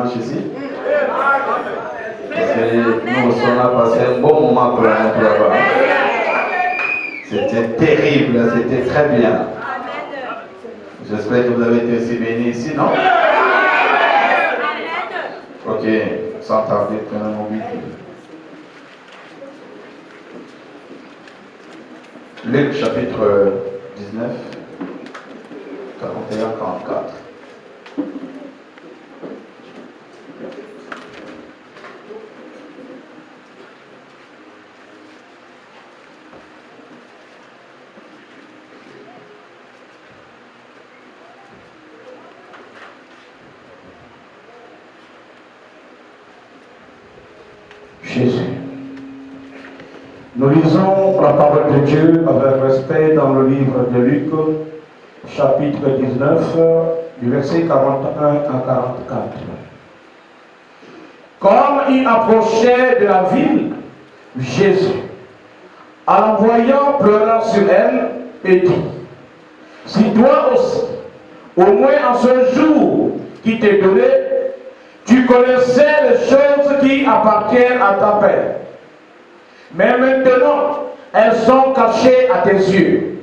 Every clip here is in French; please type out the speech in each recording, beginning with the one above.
dimanche ici? Parce que nous, on a passé un bon moment pour la montre là-bas. C'était terrible, c'était très bien. J'espère que vous avez été aussi bénis ici, non? Ok, sans tarder, prenons mon Bible. Luc chapitre 19, 41-44. Jésus. Nous lisons la parole de Dieu avec respect dans le livre de Luc, chapitre 19, du verset 41 à 44. Comme il approchait de la ville, Jésus, en la voyant, pleura sur elle et dit, si toi aussi, au moins en ce jour qui t'est donné, tu connaissais les choses qui appartiennent à ta paix. Mais maintenant, elles sont cachées à tes yeux.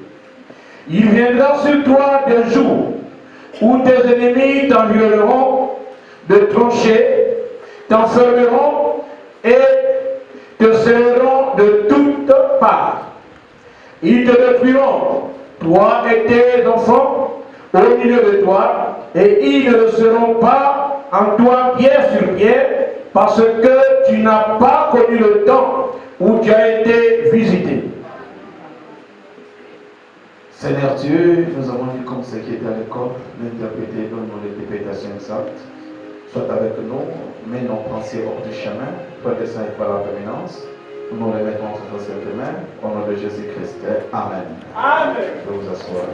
Il viendra sur toi des jours où tes ennemis t'environneront de tranchées, t'enfermeront et te serreront de toutes parts. Ils te détruiront, toi et tes enfants, au milieu de toi, et ils ne le seront pas en toi pierre sur pierre, parce que tu n'as pas connu le temps où tu as été visité. Seigneur Dieu, nous avons vu comme ce qui est à l'école, l'interpréter dans nos interprétations exactes. Sois avec nous, mets nos pensées hors du chemin, toi le Saint et par la permanence. Nous les mettons entre nos saintes mains, au nom de Jésus-Christ. Amen. Amen. Je vais vous asseoir.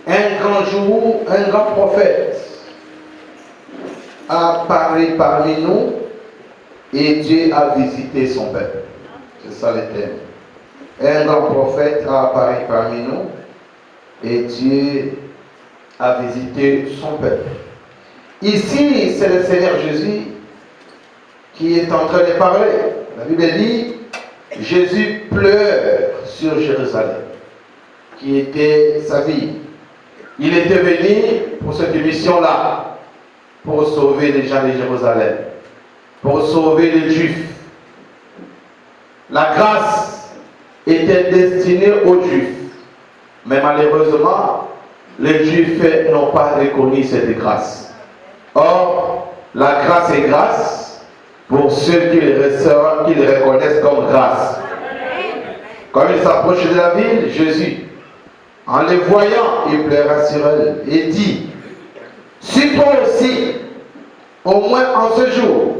Un grand jour, un grand prophète a apparu parmi nous et Dieu a visité son peuple. C'est ça le thème. Un grand prophète a apparu parmi nous et Dieu a visité son peuple. Ici, c'est le Seigneur Jésus qui est en train de parler. La Bible dit, Jésus pleure sur Jérusalem, qui était sa vie. Il était venu pour cette mission-là, pour sauver les gens de Jérusalem, pour sauver les Juifs. La grâce était destinée aux Juifs, mais malheureusement, les Juifs n'ont pas reconnu cette grâce. Or, la grâce est grâce pour ceux qui le reconnaissent comme grâce. Quand il s'approche de la ville, Jésus, en les voyant, il pleura sur elle et dit, si toi aussi, au moins en ce jour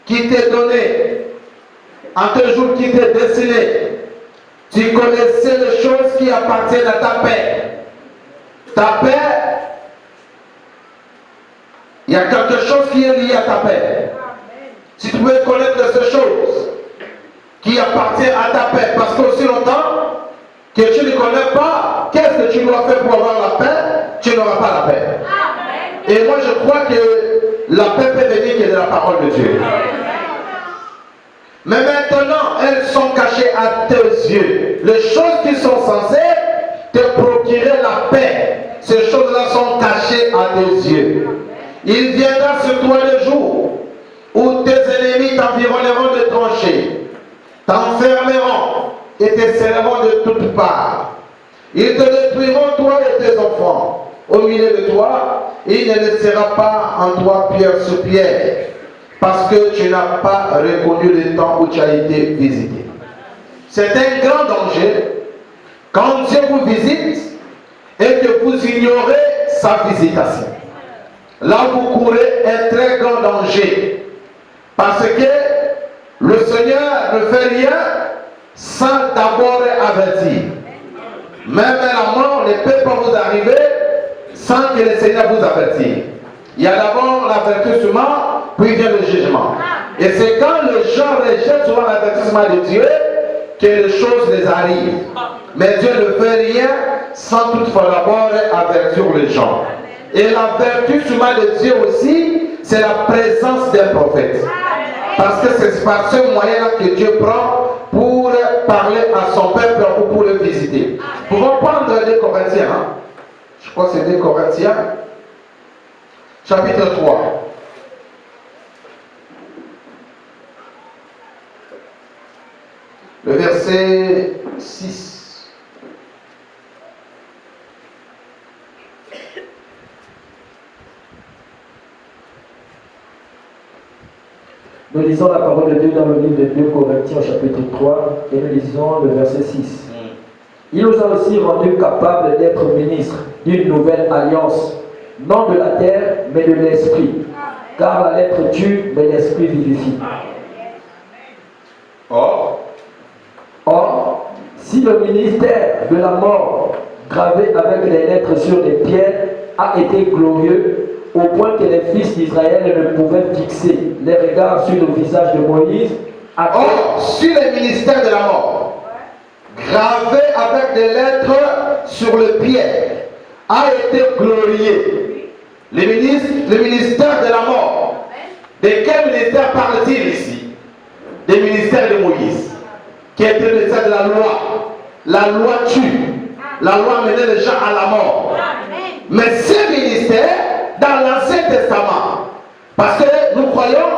qui t'est donné, en ce jour qui t'est destiné, tu connaissais les choses qui appartiennent à ta paix. Ta paix, il y a quelque chose qui est lié à ta paix. Si tu pouvais connaître ces choses qui appartiennent à ta paix, parce qu'aussi longtemps que tu ne connais pas, qu'est-ce que tu dois faire pour avoir la paix? Tu n'auras pas la paix. Et moi je crois que la paix peut venir que de la parole de Dieu. Mais maintenant, elles sont cachées à tes yeux. Les choses qui sont censées te procurer la paix, ces choses-là sont cachées à tes yeux. Il viendra sur toi le jour où tes ennemis t'environneront de tranchées, t'enfermeront et te serreront de toutes parts. Ils te détruiront, toi et tes enfants. Au milieu de toi, il ne laissera pas en toi pierre sur pierre, parce que tu n'as pas reconnu le temps où tu as été visité. C'est un grand danger quand Dieu vous visite et que vous ignorez sa visitation. Là, vous courez un très grand danger, parce que le Seigneur ne fait rien sans d'abord avertir. Même la mort ne peut pas vous arriver sans que le Seigneur vous avertisse. Il y a d'abord l'avertissement, puis vient le jugement. Et c'est quand les gens rejettent souvent l'avertissement de Dieu que les choses les arrivent. Mais Dieu ne fait rien sans toutefois d'abord avertir les gens. Et la vertu souvent de Dieu aussi, c'est la présence d'un prophète. Parce que c'est par ce moyen-là que Dieu prend pour parler à son peuple ou pour le visiter. Nous pouvons prendre les Corinthiens. Hein? Je crois que c'est les Corinthiens. Chapitre 3. Le verset 6. Nous lisons la parole de Dieu dans le livre de 2 Corinthiens chapitre 3 et nous lisons le verset 6. Il nous a aussi rendus capables d'être ministres d'une nouvelle alliance, non de la terre mais de l'esprit, car la lettre tue mais l'esprit vivifie. Or, si le ministère de la mort, gravé avec les lettres sur des pierres, a été glorieux, au point que les fils d'Israël ne pouvaient fixer les regards sur le visage de Moïse. Or, si le ministère de la mort, gravé avec des lettres sur le pierre, a été glorieux, le ministère de la mort, de quel ministère parle-t-il ici? Des ministères de Moïse, qui était le ministère de la loi. La loi tue, la loi menait les gens à la mort. Mais ce ministère, dans l'Ancien Testament, parce que nous croyons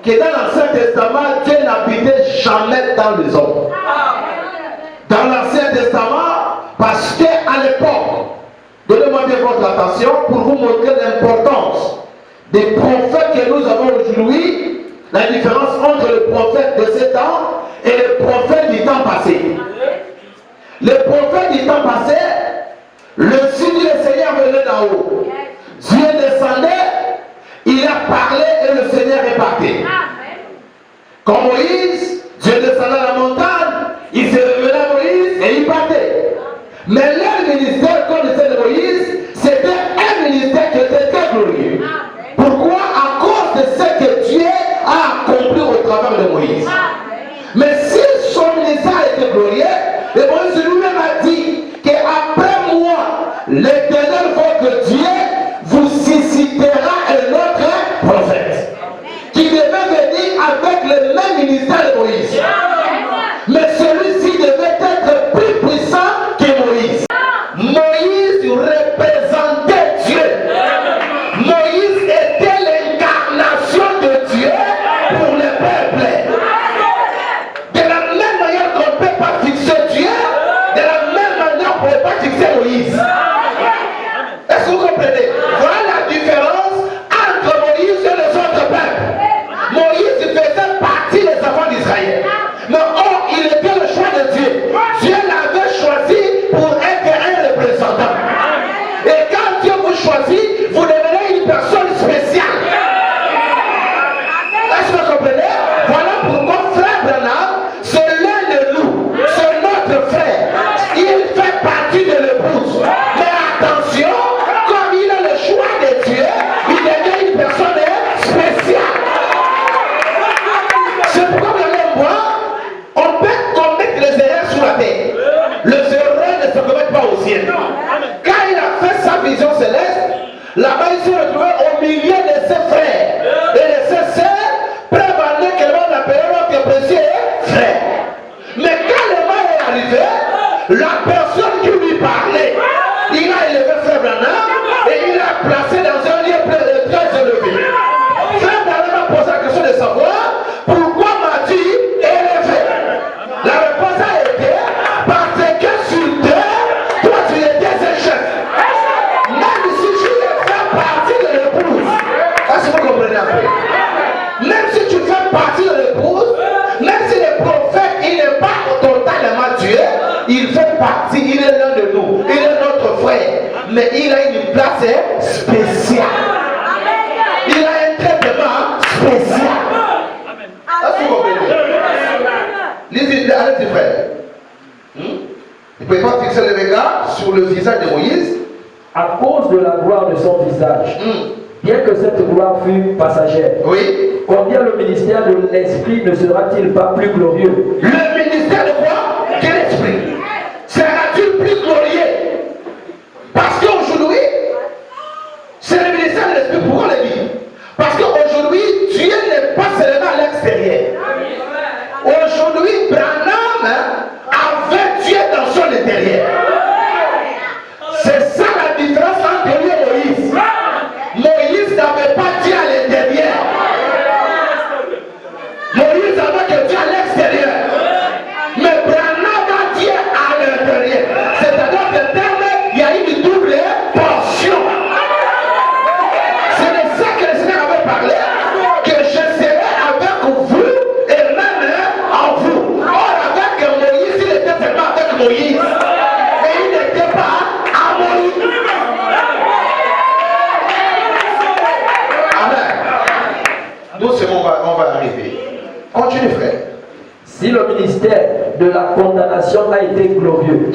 que dans l'Ancien Testament, Dieu n'habitait jamais dans les hommes. Dans l'Ancien Testament, parce qu'à l'époque, donnez-moi bien votre attention pour vous montrer l'importance des prophètes que nous avons aujourd'hui, la différence entre le prophète de ce temps et le prophète du temps passé. Le prophète du temps passé, le signe du Seigneur venait d'en haut. Dieu descendait, il a parlé et le Seigneur est parti. Comme Moïse, Dieu descendait à la montagne, il se révélait à Moïse et il partait. Mais leur ministère, comme le de Moïse, c'était un ministère qui était très glorieux. Pourquoi? À cause de ce que Dieu a accompli au travers de Moïse. Mais si son ministère était glorieux, et Moïse lui-même a dit qu'après moi, l'Éternel votre Dieu vous suscitera un autre prophète qui devait venir avec le même ministère de Moïse. Mais celui-ci devait être plus puissant que Moïse. Moïse représentait Dieu. Moïse était l'incarnation de Dieu pour le peuple. De la même manière qu'on ne peut pas fixer Dieu, de la même manière on ne peut pas fixer Moïse. Est-ce que vous comprenez? Voilà la différence entre Moïse et les autres peuples. Moïse faisait partie des enfants d'Israël. Mais or, il était le choix de Dieu. Dieu l'avait choisi pour être un représentant. Et quand Dieu vous choisit, vous devenez une personne spéciale. Est-ce que vous comprenez? Voilà pourquoi frère Branham, c'est l'un de nous. C'est notre frère. Il fait partie de l'épouse. Mais attention, comme il a le choix de Dieu, il devient une personne spéciale. C'est pourquoi vous allez voir, on peut commettre les erreurs sur la terre. Les erreurs ne se commettent pas au ciel. Quand il a fait sa vision céleste, là-bas il s'est retrouvé au milieu de ses frères et de ses sœurs, prêts à dire que l'on appelait notre précieux frère. Mais quand le mal est arrivé, la personne qui lui parlait, il a élevé frère Branham et il l'a placé dans un lieu très élevé. Frère Branham a posé la question de savoir pourquoi m'as-tu élevé? La réponse a été parce que sur terre, toi tu étais un chef. Même si tu fais partie de l'épouse, est-ce que vous comprenez un peu? Même si tu fais partie de l'épouse, même si le prophète il n'est pas totalement Dieu, il fait partie, il est l'un de nous, il est notre frère, mais il a une place spéciale. Il a un traitement spécial. Est-ce que vous comprenez? Lisez, allez-y frère. Il ne peut pas fixer le regard sur le visage de Moïse À cause de la gloire de son visage, bien que cette gloire fût passagère, oui. combien le ministère de l'Esprit ne sera-t-il pas plus glorieux? Le ministère de quoi? Quel esprit? Sera Si le ministère de la condamnation a été glorieux,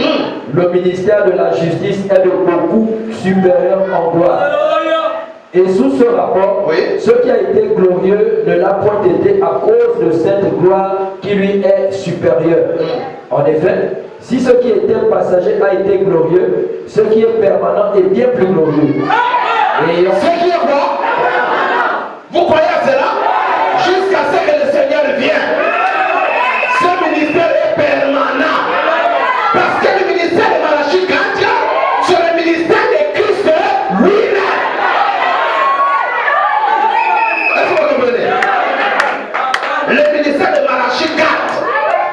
le ministère de la justice est de beaucoup supérieur en gloire. Et sous ce rapport, ce qui a été glorieux ne l'a point été à cause de cette gloire qui lui est supérieure. En effet, si ce qui était passager a été glorieux, ce qui est permanent est bien plus glorieux. Et Ce qui est quoi? Vous croyez à cela? Jusqu'à ce que le Seigneur vienne. Ce ministère est permanent. Parce que le ministère de Malachie, c'est le ministère de Christ lui-même. Est-ce que vous comprenez? Le ministère de Malachie 4,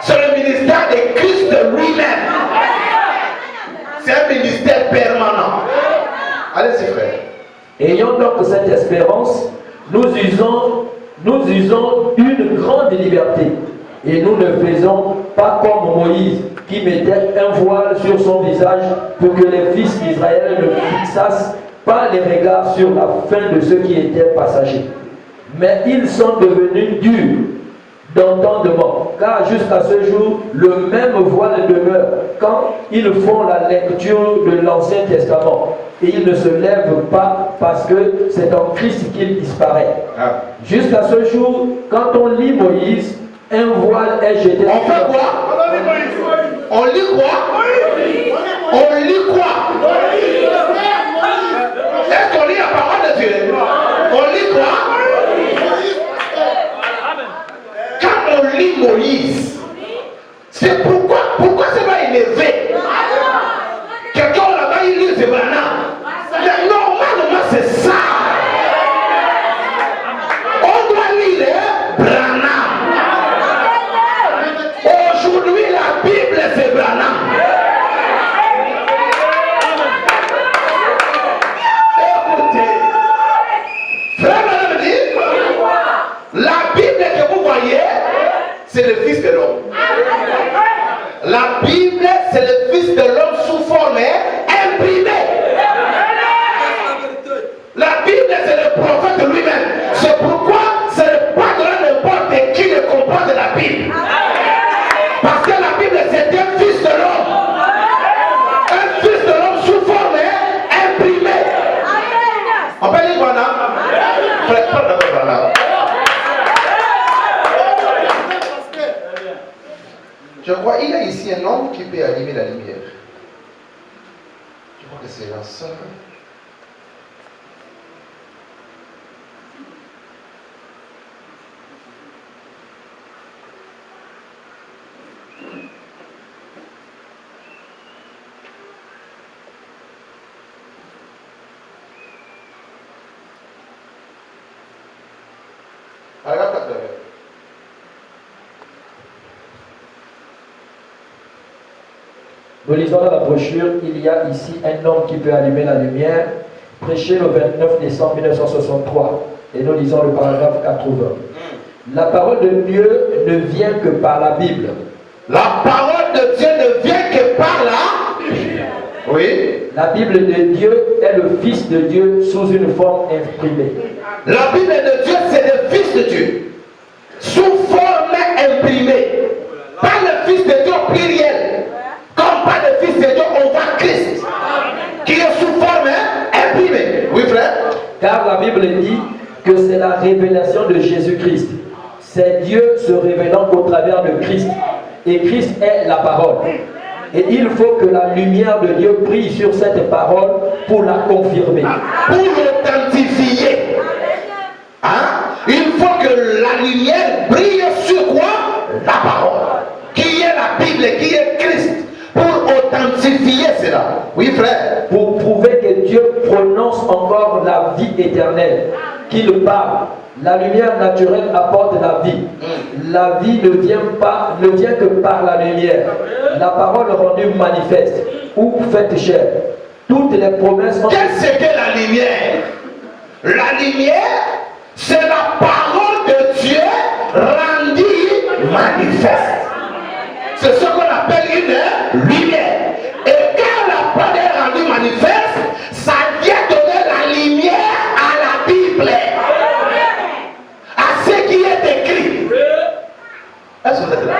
c'est le ministère de Christ lui-même. C'est un ministère permanent. Allez-y, frère. Ayant donc cette espérance, nous usons une grande liberté. Et nous ne faisons pas comme Moïse, qui mettait un voile sur son visage pour que les fils d'Israël ne fixassent pas les regards sur la fin de ceux qui étaient passagers. Mais ils sont devenus durs d'entendement, car jusqu'à ce jour, le même voile demeure quand ils font la lecture de l'Ancien Testament. Et ils ne se lèvent pas parce que c'est en Christ qu'il disparaît. Jusqu'à ce jour, quand on lit Moïse, un voile est jeté. On fait quoi? On lit quoi? On lit quoi? Est-ce qu'on lit la parole de Dieu? On lit quoi? Quand on lit Moïse, c'est pourquoi c'est pas élevé. Quelqu'un là-bas il lit Zébana. Mais normalement c'est ça. On doit lire Branham. Aujourd'hui la Bible c'est Branham. Écoutez, frère Branham dit, la Bible que vous voyez, c'est le Fils de l'homme. La Bible, c'est le Fils de l'homme sous forme imprimée. La Bible, c'est le prophète lui-même. C'est pourquoi ce n'est pas de n'importe qui ne comprend de la Bible. Parce que la Bible, c'est un Fils de l'homme. Un Fils de l'homme sous forme imprimée. On peut dire voilà. Prends d'abord voilà. Je crois qu'il y a ici un homme qui peut allumer la lumière. Je crois que c'est la sœur. Regarde pas derrière. Nous lisons dans la brochure, il y a ici un homme qui peut allumer la lumière, prêché le 29 décembre 1963. Et nous lisons le paragraphe 80. La parole de Dieu ne vient que par la Bible. La parole de Dieu ne vient que par la Bible. Oui. La Bible de Dieu est le Fils de Dieu sous une forme imprimée. La Bible de Dieu, c'est le Fils de Dieu sous forme imprimée. Pas le Fils de Dieu pluriel. Comme pas le Fils de Dieu, on voit Christ qui est sous forme imprimée. Oui, frère. Car la Bible dit que c'est la révélation de Jésus-Christ. C'est Dieu se révélant au travers de Christ. Et Christ est la parole. Et il faut que la lumière de Dieu brille sur cette parole pour la confirmer. Pour l'authentifier. Hein? Il faut que la lumière brille sur quoi? La parole. Qui est la Bible, qui est Christ. Pour authentifier cela. Oui, frère. Pour prouver que Dieu prononce encore la vie éternelle. Qu'il parle. La lumière naturelle apporte la vie. La vie ne vient que par la lumière. La parole rendue manifeste ou faite chair. Toutes les promesses. Qu'est-ce que la lumière? La lumière, c'est la parole de Dieu rendue manifeste. C'est ce qu'on appelle une lumière. Et quand la parole est rendue manifeste, ça vient donner la lumière à la Bible. À ce qui est écrit. Est-ce que vous êtes là?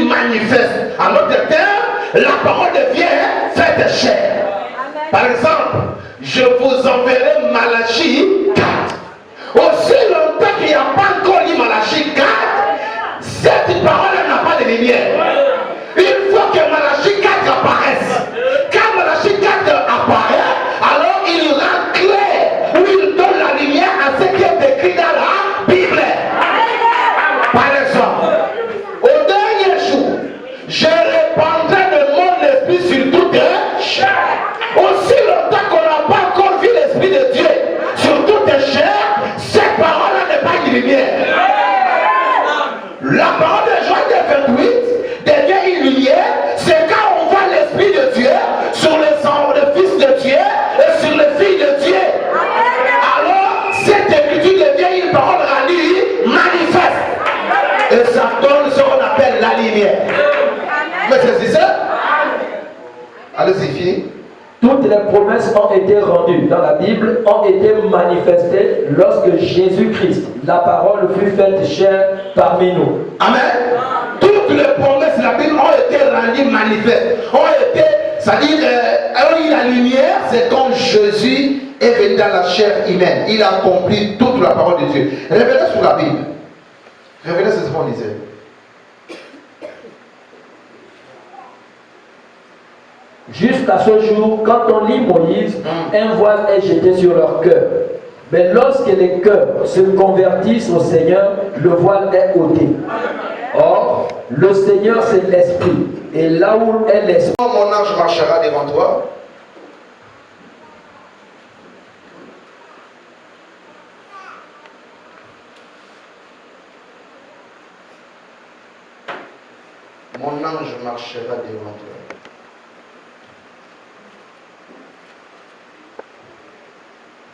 manifeste. En d'autres termes, la parole devient faite chair. Par exemple, je vous enverrai Malachie 4. Aussi longtemps qu'il n'y a pas encore lu Malachie 4, cette parole n'a pas de lumière. Il faut que Malachie 4 apparaisse. Quand Malachie 4 apparaît, alors il rend clair, où il donne la lumière à ce qui est écrit dans la Bible. Par exemple, au dernier jour, je répandrai de mon esprit sur toute chair. Aussi longtemps qu'on n'a pas encore vu l'Esprit de Dieu sur toute chair, cette parole-là n'est pas une lumière. La parole de Joël 28 devient une lumière, c'est quand on voit l'Esprit de Dieu sur le Fils de Dieu et sur le Fils de Dieu. Alors, cette écriture devient une parole rendue manifeste. Et ça donne ce qu'on appelle la lumière. Mais c'est ça? Allez-y, fille. Toutes les promesses ont été rendues dans la Bible, ont été manifestées lorsque Jésus-Christ, la parole, fut faite chair parmi nous. Amen. Toutes les promesses de la Bible ont été rendues manifestes. C'est-à-dire, la lumière, c'est quand Jésus est venu dans la chair humaine. Il a accompli toute la parole de Dieu. Révélez sur la Bible. Révélez ce qu'on disait. Jusqu'à ce jour, quand on lit Moïse, un voile est jeté sur leur cœur. Mais lorsque les cœurs se convertissent au Seigneur, le voile est ôté. Or, le Seigneur, c'est l'Esprit. Et là où est l'Esprit, mon ange marchera devant toi. Mon ange marchera devant toi.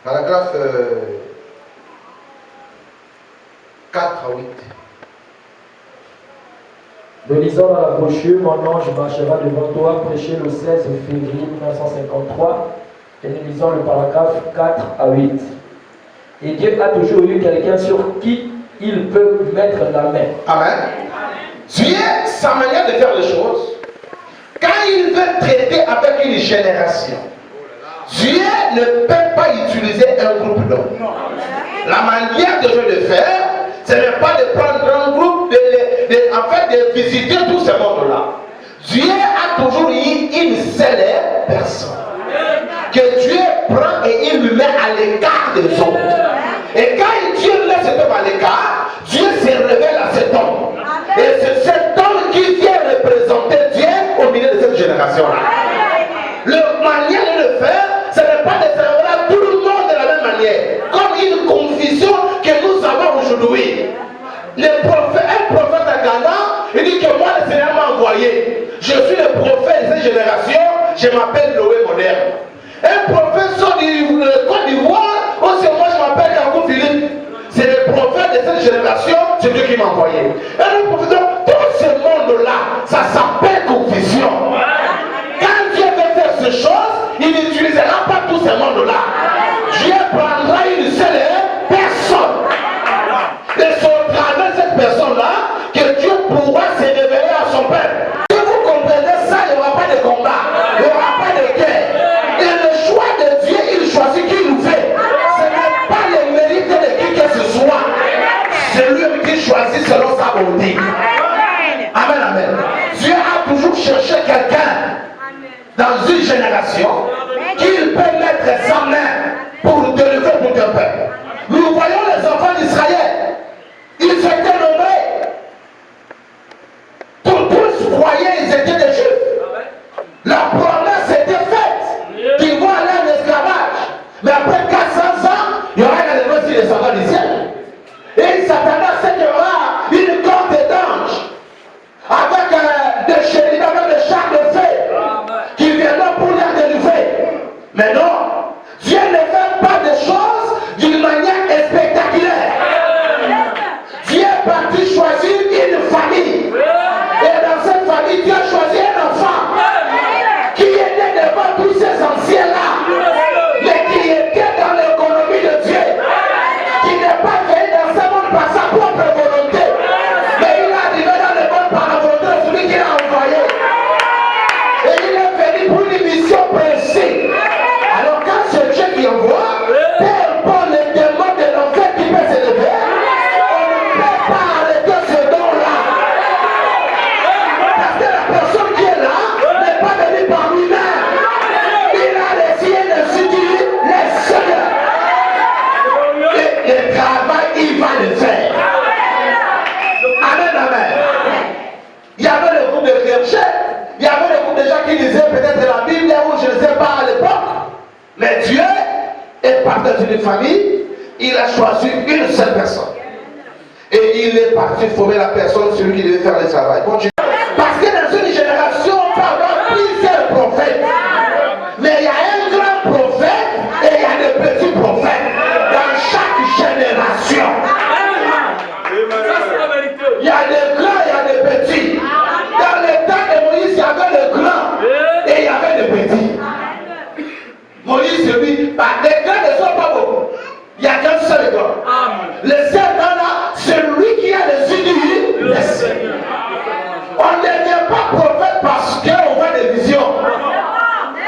Paragraphe 4 à 8. nous lisons dans la brochure, mon ange marchera devant toi, prêché le 16 février 1953, et nous lisons le paragraphe 4 à 8. Et Dieu a toujours eu quelqu'un sur qui il peut mettre la main. Amen. Dieu, sa manière de faire les choses, quand il veut traiter avec une génération, Dieu ne peut pas utiliser un groupe d'hommes. La manière de Dieu de faire, ce n'est pas de prendre un groupe, de visiter tout ce monde-là. Dieu a toujours eu une seule personne que Dieu prend et il lui met à l'écart des autres. Et quand Dieu laisse cet homme à l'écart, Dieu se révèle à cet homme. Et c'est cet homme qui vient représenter Dieu au milieu de cette génération-là. La manière de le faire, ce n'est pas de servir à tout le monde de la même manière. Comme une confusion que nous avons aujourd'hui. Un prophète à Ghana, il dit que moi le Seigneur m'a envoyé. Je suis le prophète de cette génération, je m'appelle Noé Moderne. Un prophète sort du Côte d'Ivoire, aussi moi je m'appelle Yankou Philippe. C'est le prophète de cette génération, c'est Dieu qui m'a envoyé. Et le prophète, tout ce monde-là, ça s'appelle confusion. Quand Dieu veut faire ces choses, il n'utilisera pas tout ce monde-là. Dieu prendra une seule personne. Et c'est au travers de cette personne-là que Dieu pourra se révéler à son peuple. Si vous comprenez ça, il n'y aura pas de combat, il n'y aura pas de guerre. Et le choix de Dieu, il choisit qui nous fait. Ce n'est pas le mérite de qui que ce soit. C'est lui qui choisit selon sa volonté. Amen, amen. Dieu a toujours cherché quelqu'un dans une génération qu'il peut mettre sa main pour délivrer pour ton peuple. Nous voyons les enfants d'Israël. Ils étaient nommés. Tous croyaient qu'ils étaient des Juifs. La promesse était faite qu'ils vont aller en esclavage. Mais après 400 ans, il y aura une allégeance des enfants du ciel. Et ils s'attendaient à ce qu'il y aura une corde d'ange avec des chérubins, avec des chars de feu qui viendront pour les délivrer. Mais non, Dieu ne fait pas des choses d'une manière spectaculaire. Dieu est parti choisir une famille. Et dans cette famille, Dieu a choisi un enfant qui était devant tous ces anciens-là, mais qui était dans l'économie de Dieu, qui n'est pas venu dans ce monde par sa propre volonté, mais il est arrivé dans le monde par la volonté de celui qui il est parti former la personne, celui qui devait faire le travail. Continue. Parce que dans une génération, on peut avoir plusieurs prophètes. Mais il y a un grand prophète et il y a des petits prophètes. Dans chaque génération. Il y a des grands, il y a des petits. Dans le temps de Moïse, il y avait les grands et il y avait les petits. Moïse, lui, bah, les grands ne sont pas beaucoup. Il n'y a qu'un seul grand. Le seul grand là, c'est lui qui a les yeux du Seigneur. On ne devient pas prophète parce qu'on voit des visions.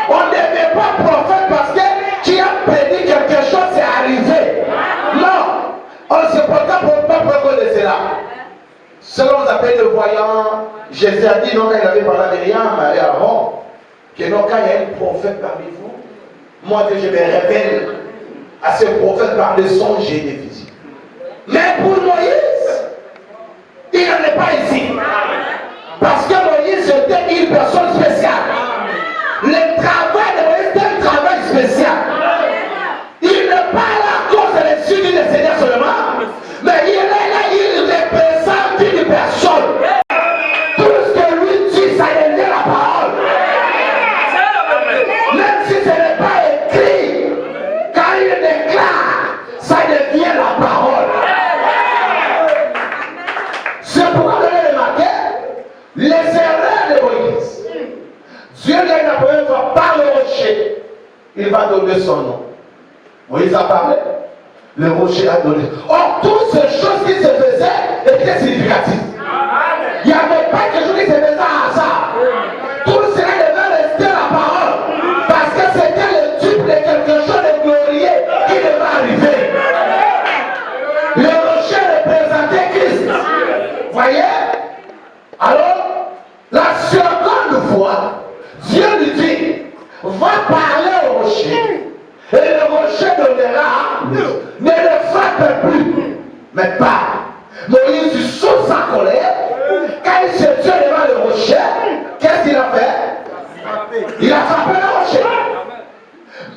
On ne devient pas prophète parce que tu as prédit quelque chose, c'est arrivé. Non, on ne se porte pas pour de cela. Selon on appelle le voyant, Jésus a dit, non, quand il avait parlé à Myriam et à Aaron, que non, quand il y a un prophète parmi vous, moi je me révèle à ce prophète par des songes et des visions. Mais pour Moïse, il n'en est pas ici. Parce que Moïse était une personne spéciale. Le travail de Moïse était un travail spécial. Il ne parle à cause de l'étude du Seigneur seulement, mais il est là, il représente une personne. Tout ce que lui dit, ça devient la parole. Même si ce n'est pas écrit, quand il déclare, ça devient la parole. C'est pourquoi vous avez remarqué les erreurs de Moïse. Dieu lui a dit la première fois par le rocher, il va donner son nom. Moïse a parlé, le rocher a donné. Or, toutes ces choses qui se faisaient étaient significatives. Il n'y avait pas quelque chose qui se faisait à hasard. Tout cela devait rester la parole. Parce que c'était le type de quelque chose de glorieux qui devait arriver. Le rocher représentait Christ. Voyez? Alors, la seconde fois, Dieu lui dit, va parler au rocher. Et le rocher donnera, ne le frappe plus, mais pas. Moïse, sous sa colère, quand il se tient devant le rocher, qu'est-ce qu'il a fait? Il a frappé le rocher.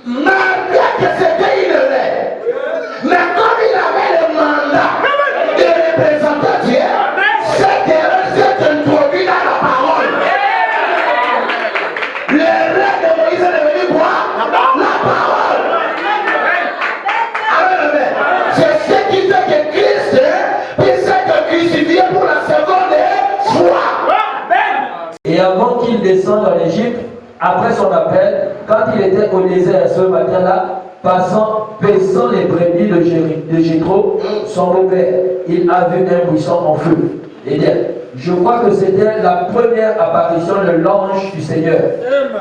Malgré que c'était une erreur, mais comme il avait le mandat de représenter Dieu, cette erreur s'est introduite dans la parole. L'erreur de Moïse est devenue quoi? La parole. C'est ce qui fait que Christ puisse être crucifié pour la seconde fois. Et avant qu'il descende en Égypte, après son appel, quand il était au désert ce matin-là, paissant les brebis de Jéthro, son beau-père, il a vu un buisson en feu. Et bien, je crois que c'était la première apparition de l'ange du Seigneur.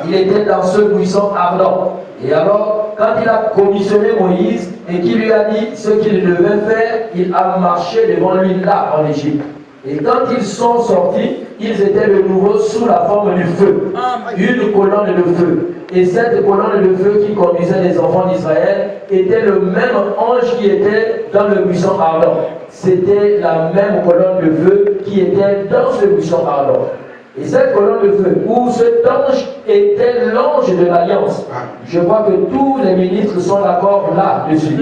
Il était dans ce buisson ardent. Et alors, quand il a commissionné Moïse et qu'il lui a dit ce qu'il devait faire, il a marché devant lui là en Égypte. Et quand ils sont sortis, ils étaient de nouveau sous la forme du feu, une colonne de feu. Et cette colonne de feu qui conduisait les enfants d'Israël était le même ange qui était dans le buisson ardent. C'était la même colonne de feu qui était dans ce buisson ardent. Et cette colonne de feu, où cet ange était l'ange de l'Alliance, je crois que tous les ministres sont d'accord là-dessus,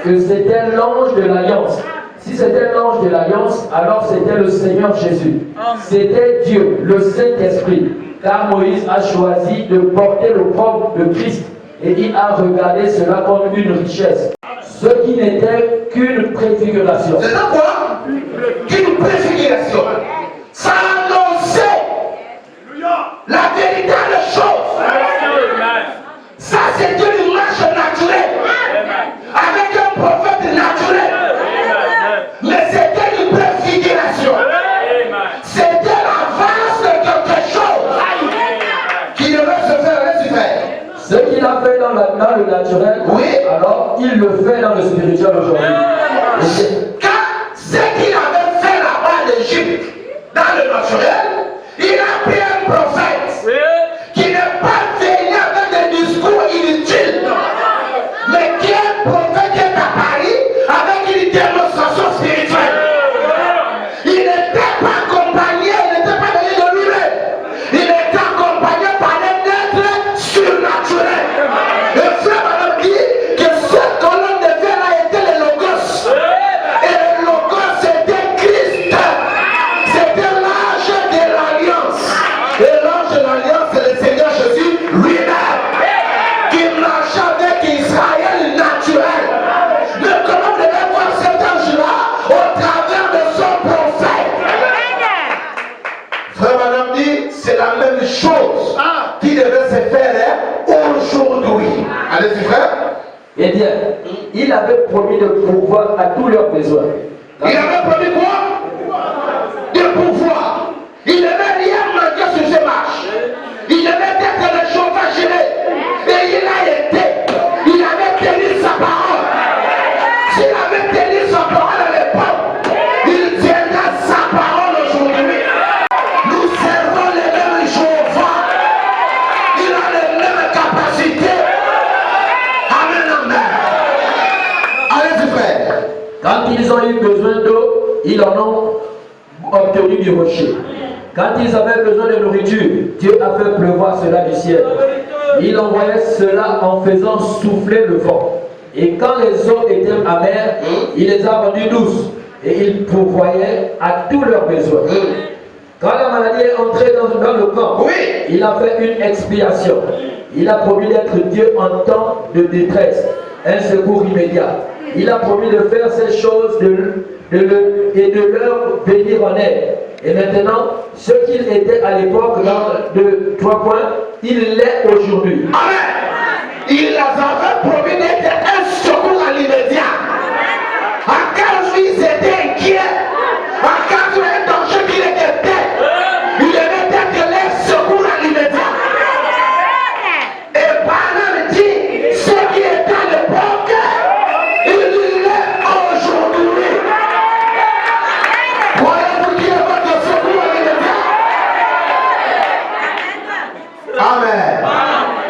que c'était l'ange de l'Alliance. Si c'était l'ange de l'Alliance, alors c'était le Seigneur Jésus. C'était Dieu, le Saint-Esprit. Car Moïse a choisi de porter le propre de Christ. Et il a regardé cela comme une richesse. Ce qui n'était qu'une préfiguration. C'est quoi? Qu'une préfiguration. Ça annonçait la véritable chose. Ça, c'était une marche naturelle. Avec un prophète naturel. Mais c'était une préfiguration. C'était l'avance de quelque chose qui devait se faire résumer. Ce qu'il a fait dans le naturel, oui, alors il le fait dans le spirituel aujourd'hui. Quand ce qu'il avait fait là-bas en Égypte, dans le naturel, il a pris un prophète qui n'est pas venu avec des discours inutiles, mais qui est un prophète qui est apparu avec une démonstration spirituelle. Il n'était pas accompagné, il n'était pas venu de lui-même. Il était accompagné par un être surnaturel. Et frère m'a dit que cette colonne de fer là était le logos. Allez-y, frère. Eh bien, il avait promis de pourvoir à tous leurs besoins. Il avait promis quoi? De pouvoir. Il n'aimait rien manquer sur ses marches. Il aimait être le chauffeur géré. Et il a été. Il avait tenu sa parole. S'il avait tenu sa parole à l'époque, il tiendra sa parole aujourd'hui. Nous servons les mêmes chauffeurs. Il a les mêmes capacités. Amen, amen. Allez-y, frère. Quand ils ont eu besoin d'eau, ils en ont obtenu du rocher. Quand ils avaient besoin de nourriture, Dieu a fait pleuvoir cela du ciel. Il envoyait cela en faisant souffler le vent. Et quand les eaux étaient amères, il les a rendues douces. Et il pourvoyait à tous leurs besoins. Quand la maladie est entrée dans le camp, il a fait une expiation. Il a promis d'être Dieu en temps de détresse, un secours immédiat. Il a promis de faire ces choses et de leur venir en aide. Et maintenant, ce qu'il était à l'époque de 3 points, il l'est aujourd'hui. Amen. Il avait promis d'être un secours à l'immédiat. En cas où ils étaient inquiets, en cas où un danger qu'il était, il devait être leur secours à l'immédiat. Et Barnabé dit, ce qui était à l'époque, il l'est aujourd'hui. Voyez-vous qui est votre secours à l'immédiat? Amen.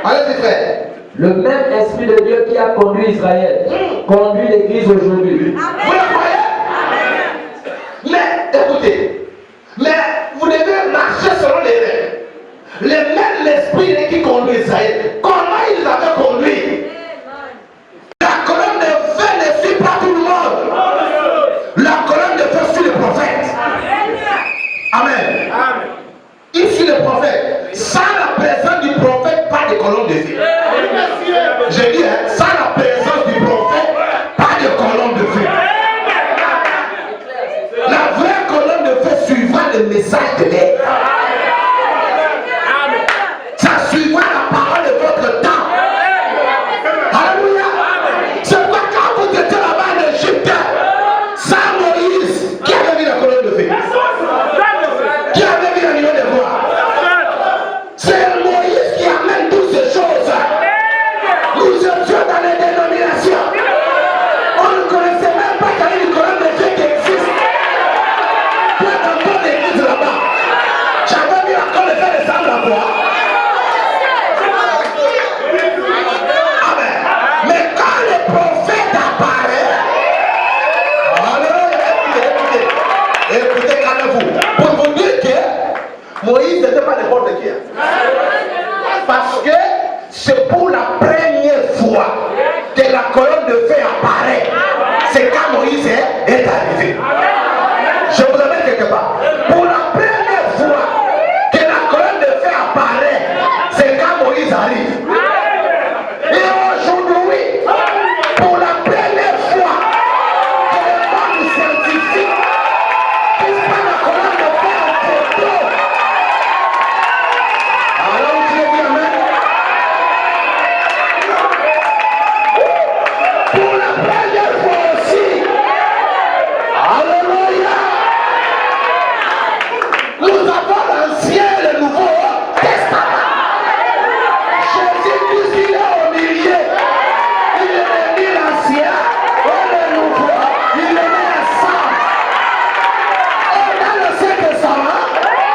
Allez-y, frère. Le même Esprit de Dieu qui a conduit Israël, conduit l'Église aujourd'hui. Vous le croyez? Mais écoutez, vous devez marcher selon les règles. Le même esprit qui conduit Israël, comment ils avaient conduit? La colonne de feu ne suit pas tout le monde. La colonne de feu suit le prophète. Amen. Il suit le prophète. Sans la présence du prophète, pas de colonne de feu. J'ai dit, sans la présence du prophète, pas de colonne de feu. La vraie colonne de feu suivra le message de l'air. Ça suivra la parole de votre temps. Alléluia. C'est pourquoi quand vous étiez là-bas en Égypte, sans Moïse, qui avait vu la colonne de feu? Qui avait vu la lumière de voix? C'est Moïse qui amène toutes ces choses. Nous étions dans les dénominations. On ne connaissait même pas qu'il y avait une colonne de feu qui existe. Pour être encore d'église là-bas. J'avais vu encore le faire descendre la voix. Amen. Mais quand le prophète apparaît, écoutez, calmez-vous. Pour vous dire que Moïse n'était pas n'importe qui. Parce que c'est pour la première fois que la colonne de feu apparaît. C'est quand Moïse est arrivé. Je vous amène quelque part. Pour la première fois que la colonne de feu apparaît, c'est quand Moïse arrive. Et aujourd'hui, pour la première fois que le monde scientifique puisse prendre la colonne de feu en photo. Alors, tu es bien, amen. Pour la première fois aussi. Alléluia. Nous avons l'Ancien et le Nouveau Testament. Jésus-Christ, il est au milieu. Il est mis l'Ancien et le Nouveau. Il est mis ensemble. Et dans l'Ancien Testament,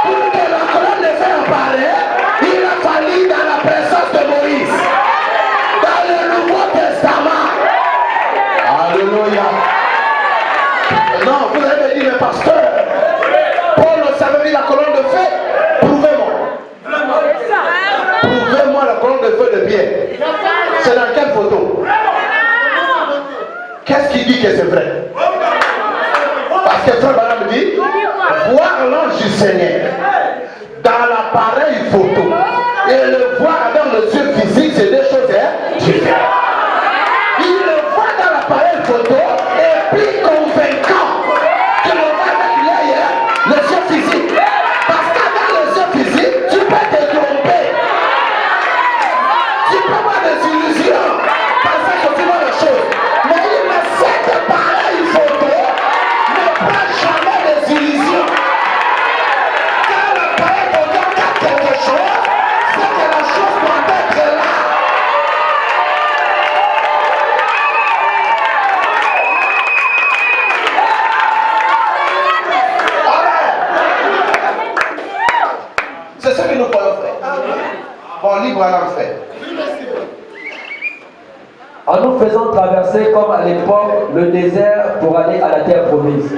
pour que la colonne de feu apparaisse, il a fallu dans la présence de Moïse. Dans le Nouveau Testament. Alléluia. Non, vous allez me dire, mais pasteur, Paul ne savait la colonne de feu. Prouvez-moi. Prouvez-moi la colonne de feu de Pierre. C'est dans quelle photo? Qu'est-ce qui dit que c'est vrai? Parce que frère Branham dit, voir l'ange du Seigneur dans l'appareil photo et le voir avec le yeux physique, c'est deux choses différentes. Il le voit dans l'appareil photo et plus convaincant que le voit avec l'œil, le yeux physique. Parce qu'avec le yeux physique, tu peux te tromper. Tu peux avoir des illusions. présent traverser comme à l'époque le désert pour aller à la terre promise.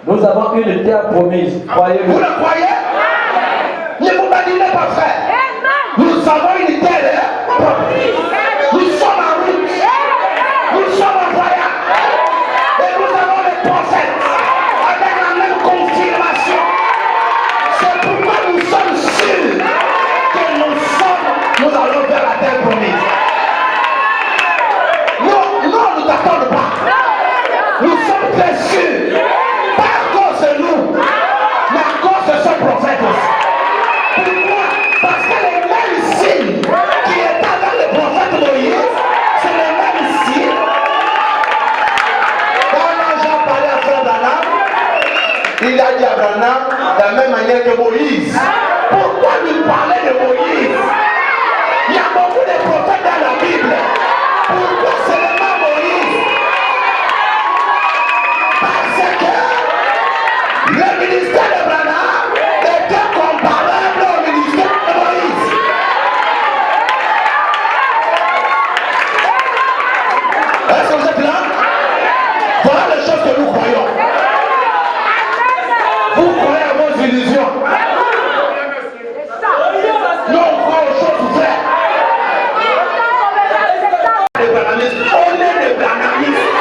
Nous avons une terre promise. Croyez-vous? Vous le croyez? Ne vous badinez pas, frère. Nous avons une terre promise. Nous sommes en route. Nous sommes en voyage. Et nous avons les prophètes avec la même confirmation. C'est pourquoi nous sommes sûrs que nous allons vers la terre promise. Non, nous ne t'attendons pas. Nous sommes très sûrs. Pas à cause de nous, mais à cause de ce prophète aussi. Pourquoi? Parce que les mêmes signes qui étaient avec le prophète Moïse, c'est les mêmes signes. Quand Jean parlait à Frère Branham, il a dit à Branham de la même manière que Moïse. Pourquoi lui parler de Moïse? Il y a beaucoup de prophètes dans la Bible. Pourquoi seulement Moïse? Parce que le ministère de Branham était comparable au ministère de Moïse. Est-ce que vous êtes là? Voilà les choses que nous croyons. Vous croyez à vos illusions. Nous on croit aux choses vraies. Les branhamistes, on est des branhamistes.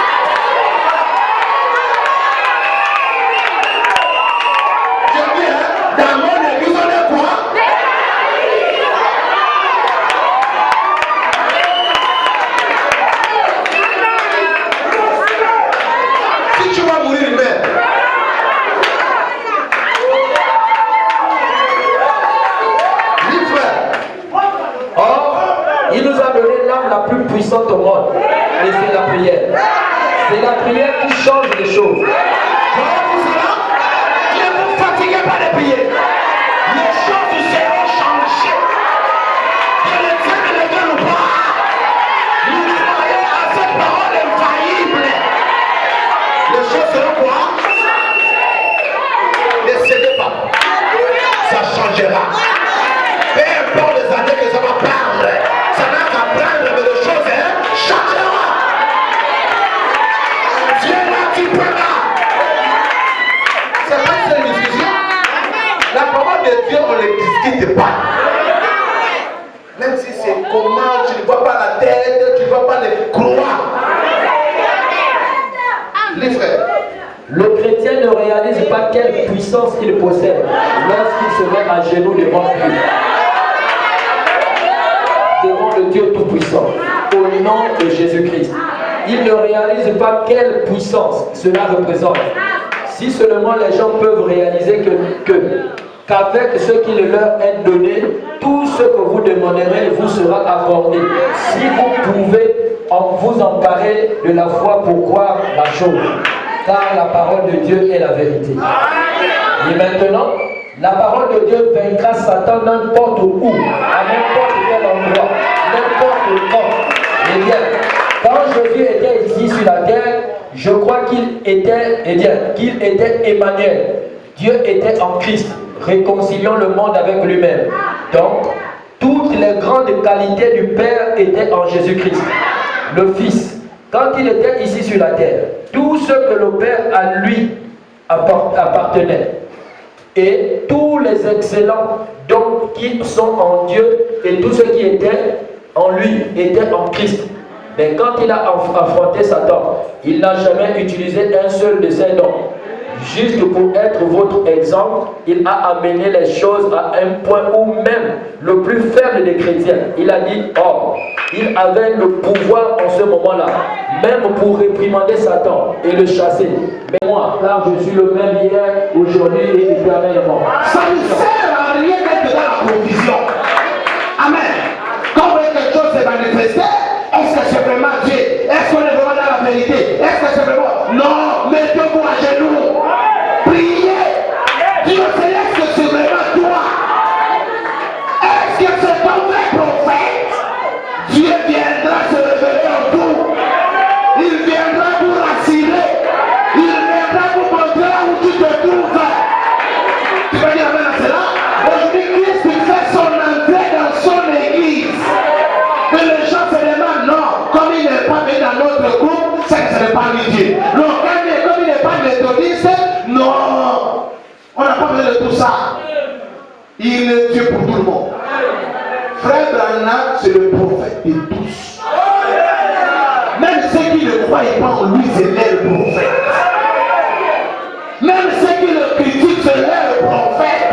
Je dis, hein, dans mon église, on est quoi? Si tu vas mourir, mère. Dis, frère. Or, il nous a donné l'arme la plus puissante au monde. Et c'est la prière. C'est la prière qui change les choses. Voilà tout cela. Ne vous fatiguez pas de prier. Les choses seront changées. Que le Dieu ne le donne pas. Vous croyez à cette parole infaillible. Les choses seront quoi? Ne cédez pas. Ça changera. Peu importe les années que ça va prendre. Ça n'a qu'à prendre, mais les choses changeront. Viens là, tu prendras. C'est pas une discussion. La parole de Dieu, on ne discute pas. Même si c'est comment, tu ne vois pas la tête, tu ne vois pas les croix. Les frères. Le chrétien ne réalise pas quelle puissance il possède lorsqu'il se met à genoux devant Dieu. Devant le Dieu Tout-Puissant, au nom de Jésus-Christ. Il ne réalise pas quelle puissance cela représente. Si seulement les gens peuvent réaliser qu'avec ce qu'il leur est donné, tout ce que vous demanderez vous sera accordé. Si vous pouvez vous emparer de la foi pour croire la chose, car la parole de Dieu est la vérité. Et maintenant, la parole de Dieu vaincra Satan n'importe où, à n'importe quel endroit, n'importe quand. Eh bien, quand Jésus était ici sur la terre, je crois qu'il était Emmanuel. Dieu était en Christ, réconciliant le monde avec lui-même. Donc, toutes les grandes qualités du Père étaient en Jésus-Christ, le Fils. Quand il était ici sur la terre, tout ce que le Père à lui appartenait, et tous les excellents dons qui sont en Dieu et tout ce qui était en lui était en Christ. Mais quand il a affronté Satan, il n'a jamais utilisé un seul de ses dons. Juste pour être votre exemple, il a amené les choses à un point où même le plus faible des chrétiens, il a dit, oh, il avait le pouvoir en ce moment-là, même pour réprimander Satan et le chasser. Mais moi, car je suis le même hier, aujourd'hui et éternellement. Ça ne sert à rien d'être dans la provision. Amen. Quand quelque chose s'est manifesté, est-ce que c'est vraiment Dieu? Est-ce qu'on est vraiment dans la vérité? Est-ce que c'est vraiment... Non, mettez-vous à genoux. Priez. Dieu sait, est-ce que c'est vraiment toi? Est-ce que c'est ton vrai prophète? Dieu viendra se révéler en vous. Il viendra vous rassurer. Il viendra vous montrer où tu te trouves. Tu vas dire amen à cela? Aujourd'hui, Christ fait son entrée dans son église. Et les gens se demandent, non, comme il n'est pas venu dans On n'a pas besoin de tout ça. Il est Dieu pour tout le monde. Frère Branham, c'est le prophète de tous. Même ceux qui ne croient pas en lui, c'est leur prophète. Même ceux qui le critiquent, c'est leur prophète.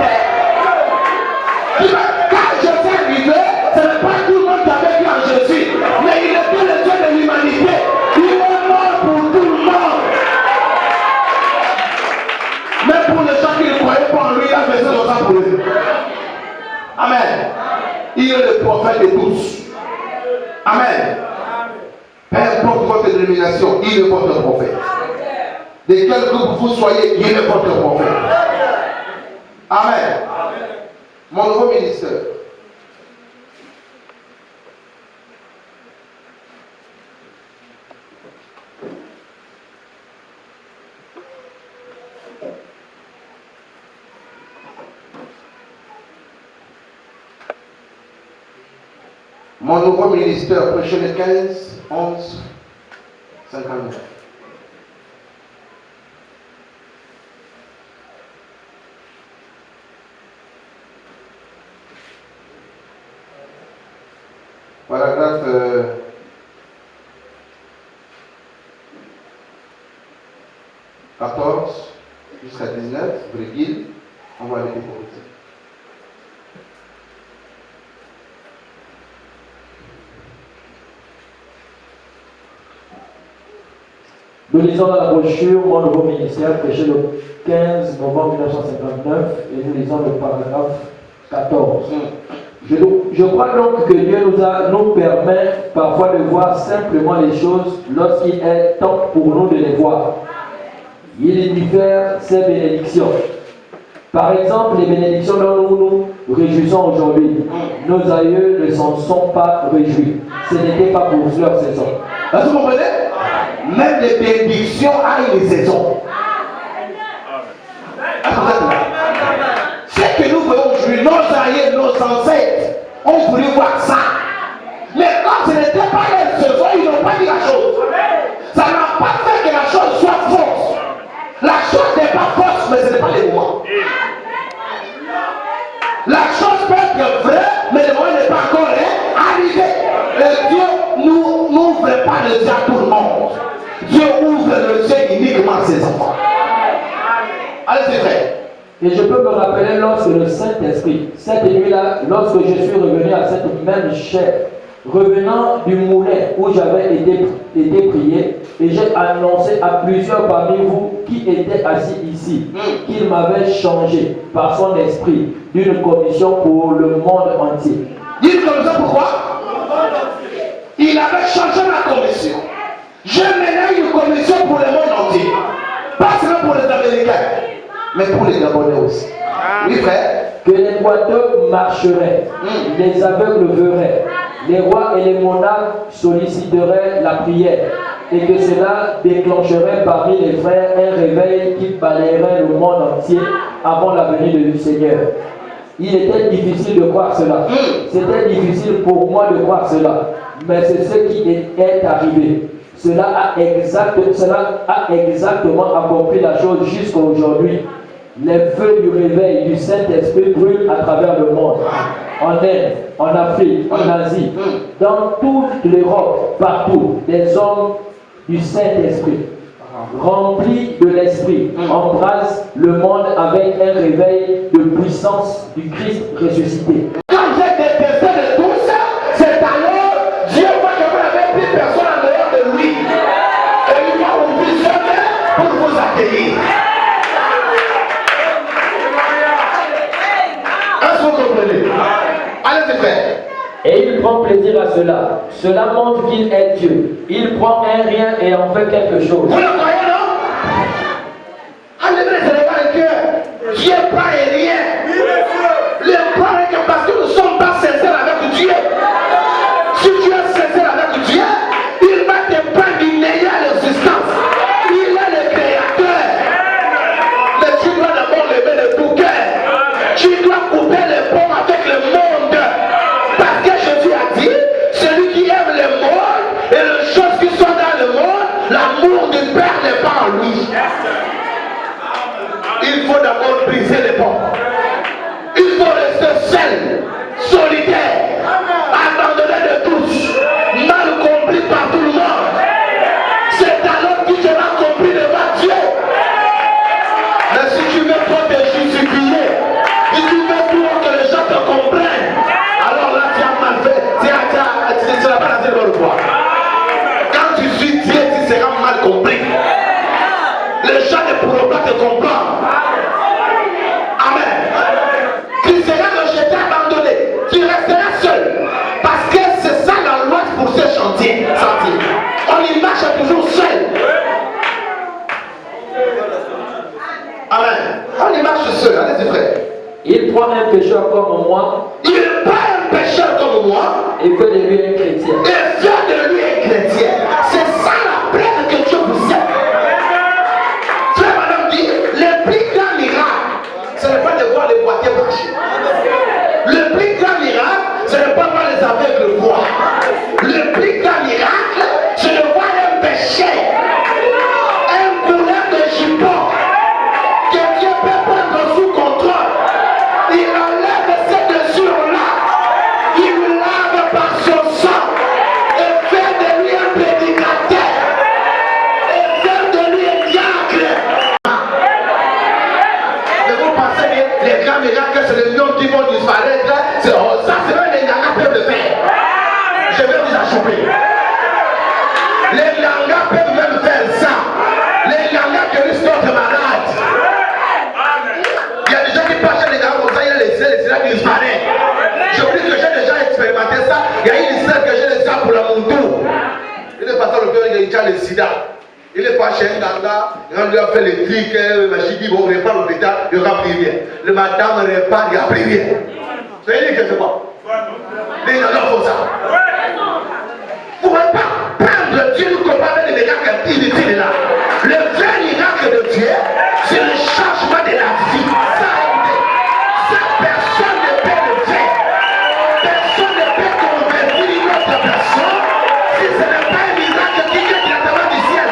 Quand je suis arrivé, ce n'est pas tout le monde qui avait cru en Jésus, mais il était le Dieu de l'humanité. Il est mort pour tout le monde. Même pour les gens qui ne croyaient pas en lui, il a versé son sang pour eux. Amen. Il est le prophète de tous. Amen. Peu importe votre dénomination, il est votre prophète. De quel groupe vous soyez, il est votre prophète. Amen. Mon nouveau ministère. Mon nouveau ministère, prêcher le 15, 11, 59. Paragraphe 14 jusqu'à 19, virgule, on va aller pour ça. Nous lisons dans la brochure Mon nouveau ministère, prêché le 15 novembre 1959, et nous lisons le paragraphe 14. Je crois donc que Dieu nous permet parfois de voir simplement les choses lorsqu'il est temps pour nous de les voir. Il diffère ses bénédictions. Par exemple, les bénédictions dont nous nous réjouissons aujourd'hui, nos aïeux ne s'en sont pas réjouis. Ce n'était pas pour leur saison. Est-ce que vous comprenez? Même les bénédictions ont une saison. Ce que nous voyons aujourd'hui, nos aïeux, nos ancêtres ont voulu voir ça. Mais quand ce n'était pas leur saison, ils n'ont pas dit la chose. Ça n'a pas fait que la chose soit fausse. La chose n'est pas fausse, mais ce n'est pas le moment. La chose peut être vraie, mais le moment n'est pas encore arrivé. Et Dieu n'ouvre pas les yeux à tout le monde. Dieu ouvre le ciel uniquement à ses enfants. Allez, c'est vrai. Et je peux me rappeler lorsque le Saint-Esprit, cette nuit-là, lorsque je suis revenu à cette même chair, revenant du moulin où j'avais été prié, et j'ai annoncé à plusieurs parmi vous qui étaient assis ici qu'il m'avait changé par son esprit d'une commission pour le monde entier. D'une commission pourquoi? Il avait changé la commission. Je menais une commission pour le monde entier. Pas seulement pour les Américains, mais pour les Gabonais aussi. Oui, frère. Que les boiteux marcheraient, les aveugles verraient, les rois et les monarques solliciteraient la prière, et que cela déclencherait parmi les frères un réveil qui balayerait le monde entier avant la venue du Seigneur. Il était difficile de croire cela. C'était difficile pour moi de croire cela. Mais c'est ce qui est arrivé. Cela a exactement accompli la chose jusqu'à aujourd'hui. Les feux du réveil du Saint-Esprit brûlent à travers le monde. En Inde, en Afrique, en Asie, dans toute l'Europe, partout, des hommes du Saint-Esprit, remplis de l'Esprit, embrassent le monde avec un réveil de puissance du Christ ressuscité. Quand j'ai détesté de tout ça, c'est alors Dieu voit que vous n'avez plus personne en dehors de lui. Et il va vous visionner pour vous accueillir. Est-ce que vous comprenez? Allez, c'est fait. Et il prend plaisir à cela. Cela montre qu'il est Dieu. Il prend un rien et en fait quelque chose. Vous le croyez, non? Allez, ce n'est pas le cœur. Dieu prend et rien. Le prend et rien parce que nous ne sommes pas sincères avec Dieu. Si tu es sincère avec Dieu, il va te prendre d'une meilleure existence. Il est le créateur. Mais tu dois d'abord lever le tout cœur. Tu dois couper les ponts avec le monde. Parce que Jésus a dit, celui qui aime le monde et les choses qui sont dans le monde, l'amour du Père n'est pas en lui. Il faut d'abord pour briser les ponts. Il faut rester seul, solitaire, abandonné de tous, mal compris par tout le monde. C'est alors que tu seras compris devant Dieu. Mais si tu veux trop te justifier, si tu veux trop que les gens te comprennent, alors là tu as mal fait, tu ne seras pas dans une bonne voie. Quand tu suis Dieu, tu seras mal compris. Les gens ne pourront pas te comprendre. Amen. Tu seras rejeté, abandonné. Tu resteras seul. Parce que c'est ça la loi pour ce chantier. On y marche toujours seul. Amen. On y marche seul. Allez-y, frère. Il prend un pécheur comme moi. Il prend un pécheur comme moi. Et fait de lui un chrétien. Et fait de lui un chrétien. C'est ça la preuve que Dieu vous aime. Frère, madame dit, le plus grand miracle, ce n'est pas de voir les boîtiers marcher. Le plus grand miracle, ce n'est pas voir les aveugles voir. Le plus grand miracle, c'est de voir un péché, un couleur de jupon, que Dieu peut prendre sous contrôle. Il enlève cette blessure-là, il le lave par son sang, et fait de lui un prédicateur, et fait de lui un diacre. Mais vous pensez que les grands miracles, c'est les lions qui vont disparaître, ça c'est même les gangas peuvent le faire. Je vais vous achever. Les gangas peuvent même faire ça. Les gangas guérissent notre malade. Il y a des gens qui passent les gangas comme ça, il y a les ciels qui disparaissent. Je vous dis que j'ai déjà expérimenté ça. Il y a une histoire que j'ai laissée pour la montou. Il est passé au cœur, il a le sida. Il est pas chez un ganga, on lui a fait les trucs, le machine dit bon, on répare l'hôpital, il n'y aura plus rien. Le madame répare, il n'y a plus rien. Vous avez dit que c'est quoi? Les gangas font ça. Vous ne pouvez pas prendre Dieu comme avec les miracles inutiles là. Le vrai miracle de Dieu, c'est le changement de la vie. Ça, personne ne peut le faire. Personne ne peut convertir une autre personne si ce n'est pas un miracle qui vient directement du ciel.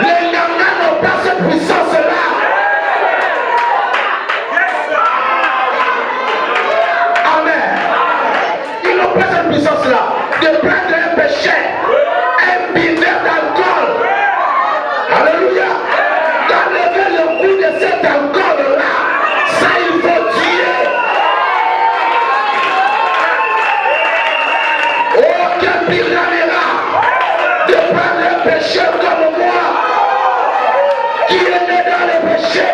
Les gangas n'ont pas cette puissance-là. Amen. Ils n'ont pas cette puissance-là de prendre un péché, un buveur d'alcool. Alléluia. D'enlever le goût de cet alcool-là. Ça, il faut tuer. Aucun pire de prendre un pécheur comme moi, qui est né dans le péché,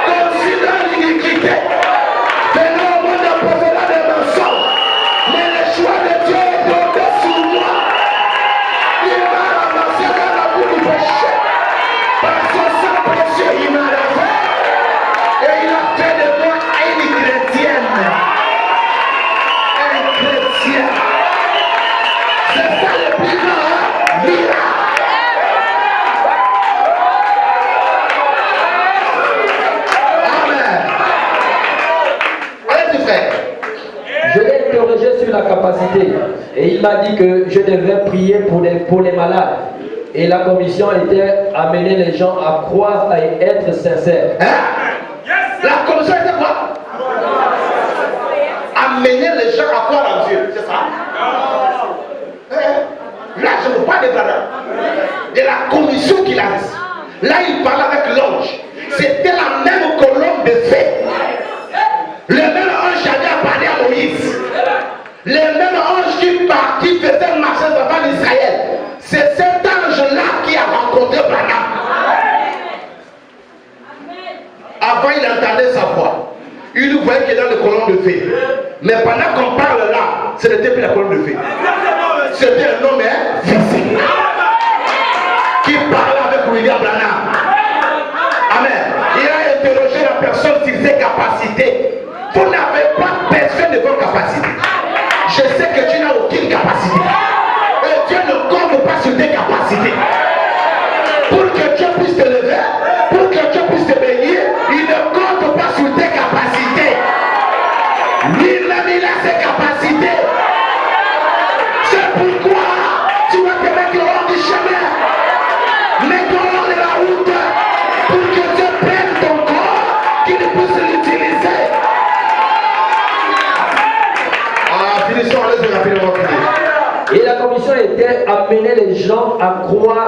considère l'iniquité. Venons au monde en proférant des mensonges. Mais le choix de Dieu est tombé sur moi. Il m'a ramassé dans la boue du péché. Par son sang précieux, il m'a lavé. Et il a fait de moi une chrétienne. Un chrétien. C'est ça le plus grand miracle. Amen. Allez-y, frère. Je l'ai interrogé sur la capacité et il m'a dit que je devais prier pour les malades. Et la commission était amener les gens à croire et être sincères. Hein? La commission était quoi? Amener les gens à croire en Dieu, c'est ça? Là, je ne veux pas de Branham. De la commission qu'il a dit. Là, il parlait avec l'ange. C'était la même colonne de feu. Le même ange avait parlé à Moïse. Le même ange qui faisait marcher devant l'Israël. C'est cet ange-là qui a rencontré Branham. Avant, il entendait sa voix. Il voyait qu'il est dans le colonne de feu. Mais pendant qu'on parle là, ce n'était plus la colonne de feu. C'était un homme physique qui parlait avec William Branham. Amen. Il a interrogé la personne sur ses capacités. Vous n'avez pas besoin de vos capacités. Je sais que tu n'as aucune capacité. Et Dieu ne compte pas sur tes capacités. Pour que Dieu puisse te lever, pour que Dieu puisse te bénir, il ne compte pas sur tes capacités. Lui-même, il a ses capacités. C'est pourquoi tu vas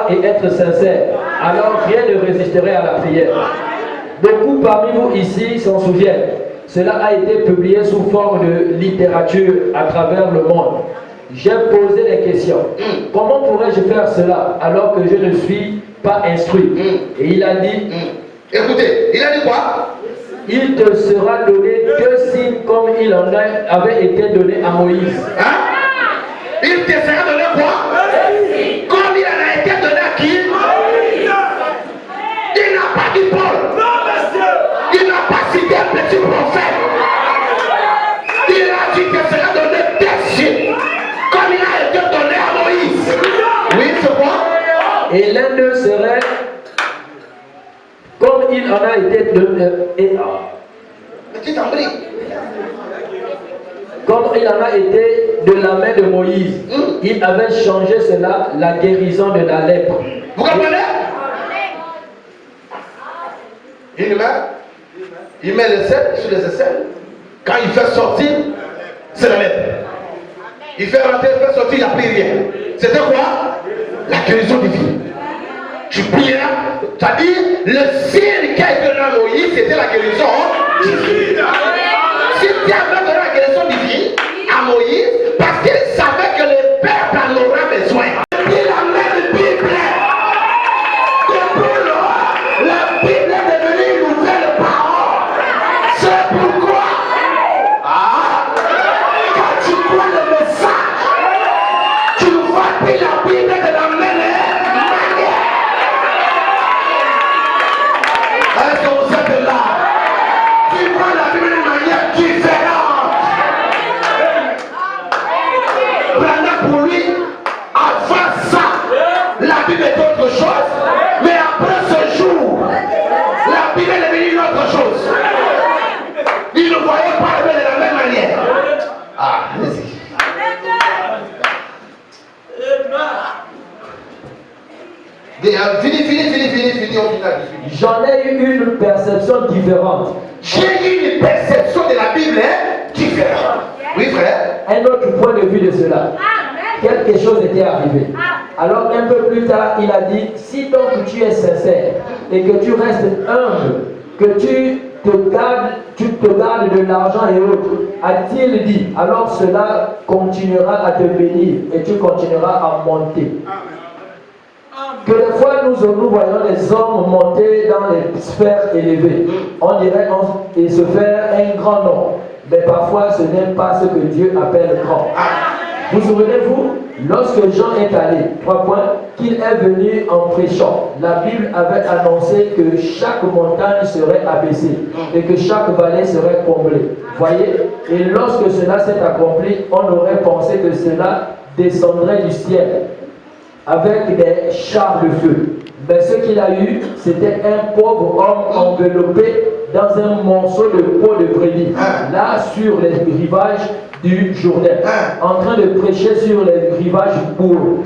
et être sincère. Alors rien ne résisterait à la prière. Beaucoup parmi vous ici s'en souviennent. Cela a été publié sous forme de littérature à travers le monde. J'ai posé des questions. Comment pourrais-je faire cela alors que je ne suis pas instruit? Et il a dit, Écoutez, il a dit quoi? il te sera donné 2 signes comme il en avait été donné à Moïse. Hein? Il te sera donné quoi? Comme il en a été donné à qui? Il n'a pas dit Paul. Il n'a pas cité un petit prophète. Il a dit que sera donné 2 signes comme il a été donné à Moïse. Oui, c'est quoi? Et l'un d'eux serait comme il en a été donné. Petit embris. Comme il en a été de la main de Moïse, il avait changé cela, la guérison de la lèpre. Vous comprenez? Il met le sel sur les aisselles. Quand il fait sortir, c'est la lèpre. Il fait rentrer, il fait sortir, il n'y a plus rien. C'était quoi? La guérison divine. Tu plieras, c'est-à-dire le signe qui a été donné à Moïse, c'était la guérison divine. Si tu avais donné la guérison divine à Moïse, parce qu'il savait que le peuple en aura besoin. Il a même Bible. Depuis lors, la Bible est devenue une nouvelle parole. C'est pourquoi, quand tu crois le message, tu ne vois plus la Bible de la même manière. Est-ce que vous êtes là? Tu vois la Bible d'une manière différente. Pendant pour lui, avant ça, la Bible est autre chose, mais après ce jour, la Bible est devenue une autre chose. Il ne voyait pas la Bible de la même manière. Ah, allez-y. Fini, on finit. J'en ai eu une perception différente. J'ai eu une perception de la Bible différente. Oui, frère. Un autre point de vue de cela. Quelque chose était arrivé. Alors un peu plus tard, il a dit, si donc tu es sincère et que tu restes humble, que tu te gardes de l'argent et autres, a-t-il dit, alors cela continuera à te bénir et tu continueras à monter. Que des fois nous voyons les hommes monter dans les sphères élevées, on dirait et se faire un grand nom, mais parfois ce n'est pas ce que Dieu appelle grand. Vous souvenez-vous, lorsque Jean est allé, 3 points, qu'il est venu en prêchant, la Bible avait annoncé que chaque montagne serait abaissée et que chaque vallée serait comblée. Voyez? Et lorsque cela s'est accompli, on aurait pensé que cela descendrait du ciel avec des chars de feu. Mais ce qu'il a eu, c'était un pauvre homme enveloppé dans un morceau de peau de brebis, là sur les rivages du Jourdain, en train de prêcher sur les rivages purs.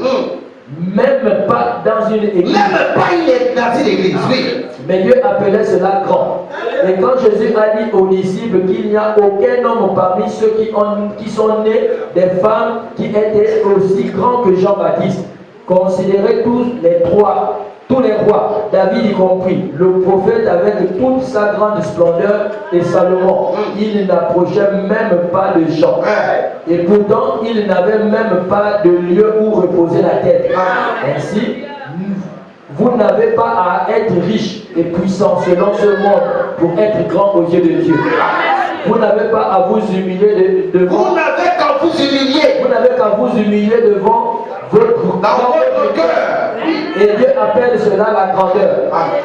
Même pas dans une église. Même pas dans une église, oui. Mais Dieu appelait cela grand. Et quand Jésus a dit aux disciples qu'il n'y a aucun homme parmi ceux qui sont nés des femmes qui étaient aussi grands que Jean-Baptiste, considérez tous les rois, David y compris, le prophète avec toute sa grande splendeur et Salomon, il n'approchait même pas de Jean. Et pourtant, il n'avait même pas de lieu où reposer la tête. Ainsi, vous n'avez pas à être riche et puissant selon ce monde pour être grand aux yeux de Dieu. Vous n'avez pas à vous humilier devant. Vous n'avez qu'à vous humilier. Vous n'avez qu'à vous humilier devant dans votre cœur. Et Dieu appelle cela la grandeur.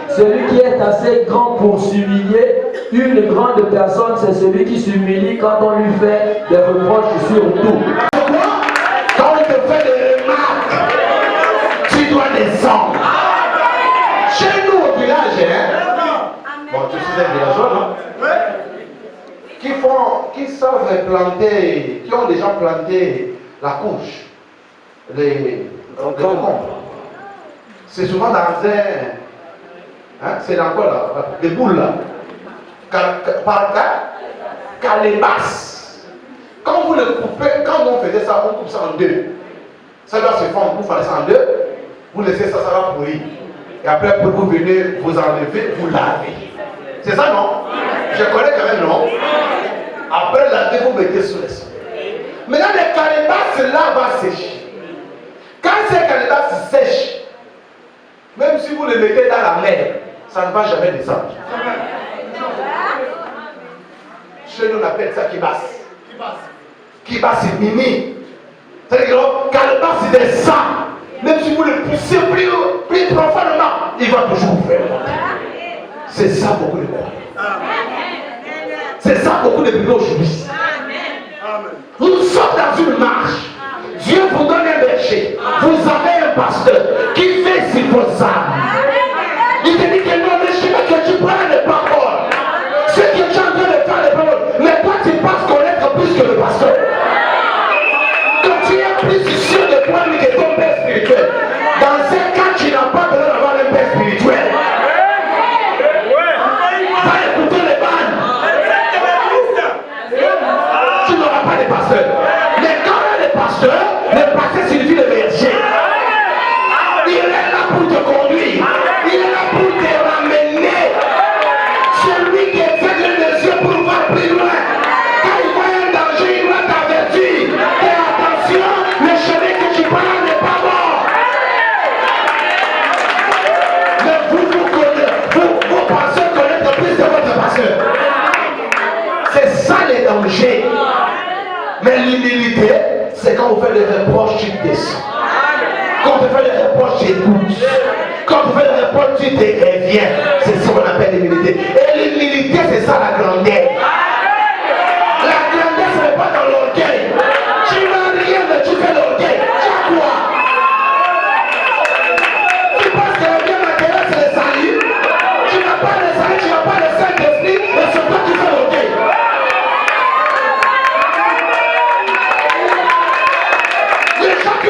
Celui qui est assez grand pour s'humilier, une grande personne, c'est celui qui s'humilie quand on lui fait des reproches sur tout. Quand on te fait des remarques, tu dois descendre. Chez nous au village, bon, tu sais des villageois, non? Qui savent planter, qui ont déjà planté la couche, les concombres. C'est souvent dans c'est dans quoi là? Des boules là. Par calebasse. Quand vous le coupez, quand on faisait ça, on coupe ça en deux. Ça doit se fondre, vous faites ça en deux. Vous laissez ça, ça va pourrir. Et après, vous venez vous enlever, vous laver. C'est ça, non? Je connais quand même, non? Après laver, vous mettez sous les sols. Maintenant, les calebasses là va sécher. Quand ces calebasses sèchent, même si vous les mettez dans la mer, ça ne va jamais descendre. Chez nous, on appelle ça kibasse. Kibasse, c'est mimi. C'est-à-dire que calebasse descend. Même si vous le poussez plus profondément, il va toujours vous faire monter. C'est ça beaucoup de croyants. C'est ça beaucoup de bébés aujourd'hui. Nous sommes dans une marche. Dieu vous donne un berger. Vous avez un pasteur qui fait sur vos âmes. Il te dit que non, le chemin que tu prends n'est pas bon. Ce que tu es en train de faire n'est pas bon. Mais toi, tu penses connaître plus que le pasteur. Donc tu es plus sûr de toi que ton père spirituel. Dans ce cas, tu n'as pas besoin d'avoir un père spirituel. Va écouter les bannes. Tu n'auras pas de pasteur. Mais quand on a des pasteurs, le pasteur signifie le berger. Il est là pour te conduire. Il est là pour te ramener. Celui qui est fait les yeux pour voir plus loin. Quand il voit un danger, il doit t'avertir. Fais attention, le chemin que tu prends n'est pas bon. Mais vous pensez connaître plus de votre pasteur. C'est ça les dangers. Mais l'humilité, c'est quand on fait des reproches, tu descends. Quand on fait des reproches, tu écoutes. Quand on fait des reproches, tu te reviens. C'est ce qu'on appelle l'humilité. Et l'humilité, c'est ça la grandeur. La grandeur, ce n'est pas dans l'orgueil. Tu n'as rien, mais tu fais l'orgueil. Tu as quoi? Tu penses que le bien matériel, c'est le salut. Tu n'as pas le salut, tu n'as pas le Saint-Esprit, et sur toi, tu fais l'orgueil. Les gens qui